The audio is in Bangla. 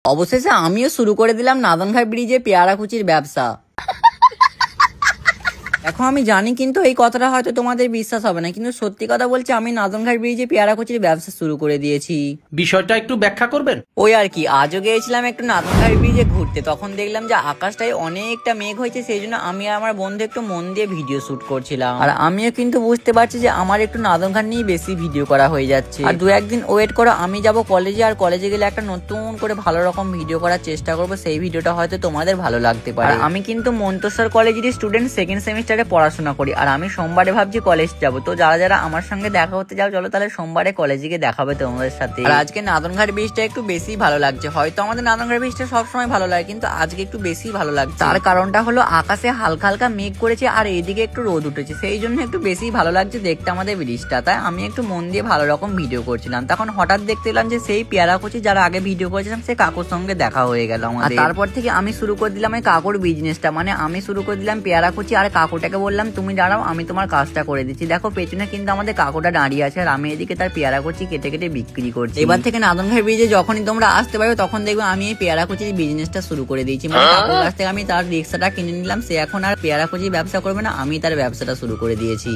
অবশেষে আমিও শুরু করে দিলাম নাদনঘাট ব্রিজে পেয়ারা কুচির ব্যবসা। এখন আমি জানি কিন্তু এই কথাটা হয়তো তোমাদের বিশ্বাস হবে না, কিন্তু সত্যি কথা বলছি, আমি নাদনঘাট ব্রিজে পেয়ারা কুচির ব্যবসা শুরু করে দিয়েছি। বিষয়টা একটু ব্যাখ্যা করবেন? ওই আর কি, আজও গিয়েছিলাম একটু নাদনঘাট ব্রিজে ঘুরতে, তখন দেখলাম যে আকাশটায় অনেকটা মেঘ হয়েছে, সেই জন্য আমি আর আমার বন্ধু একটু মন দিয়ে ভিডিও শুট করছিলাম। আর আমিও কিন্তু বুঝতে পারছি যে আমার একটু নাদনঘাট নিয়ে বেশি ভিডিও করা হয়ে যাচ্ছে। আর দু একদিন ওয়েট করো, আমি যাব কলেজে, আর কলেজে গেলে একটা নতুন করে ভালো রকম ভিডিও করার চেষ্টা করবো, সেই ভিডিওটা হয়তো তোমাদের ভালো লাগতে পারে। আমি কিন্তু মন্তেশ্বর কলেজের স্টুডেন্ট, সেকেন্ড সেমিস্টারে পড়াশোনা করি, আর আমি সোমবারে ভাবছি কলেজ যাবো। তো যারা যারা আমার সঙ্গে দেখা করতে যাও, চলো তাহলে সোমবারে কলেজে গিয়ে দেখাবে তোমাদের সাথে। আর আজকে নাদনঘাট ব্রিজটা একটু বেশি ভালো লাগছে। হয়তো আমাদের নাদনঘাট ব্রিজটা সবসময় ভালো লাগে, কিন্তু আজকে একটু বেশি ভালো লাগছে। তার কারণটা হলো আকাশে হালকা হালকা মেঘ করেছে, আর এইদিকে একটু রোদ উঠেছে, সেই জন্য একটু বেশি ভালো লাগছে দেখতে আমাদের ব্রিজটা। তাই আমি একটু মন দিয়ে ভালো রকম ভিডিও করছিলাম। তখন হঠাৎ দেখতে পেলাম যে সেই পেয়ারা কুচি যারা আগে ভিডিও করেছিলাম, সেই কাকুর সঙ্গে দেখা হয়ে গেল আমাদের। তারপর থেকে আমি শুরু করে দিলাম এই কাকুর বিজনেসটা, মানে আমি শুরু করে দিলাম পেয়ারা কুচি, আর কাকুটাকে বললাম তুমি দাঁড়াও, আমি তোমার কাজটা করে দিচ্ছি। দেখো পেছনে কিন্তু আমাদের কাকুটা দাঁড়িয়ে আছে, আর আমি এদিকে তার পেয়ারা কুচি কেটে কেটে বিক্রি করছি। এবার থেকে নাদনঘাট ব্রিজে যখনই তোমরা আসতে পারো, তখন দেখবে আমি এই পেয়ারা কুচির বিজনেসটা শুরু করে দিয়েছি। মানে কাকুর কাছ থেকে আমি তার রিক্সাটা কিনে নিলাম, সে এখন আর পেয়ারা কুচির ব্যবসা করবে না, আমি তার ব্যবসাটা শুরু করে দিয়েছি।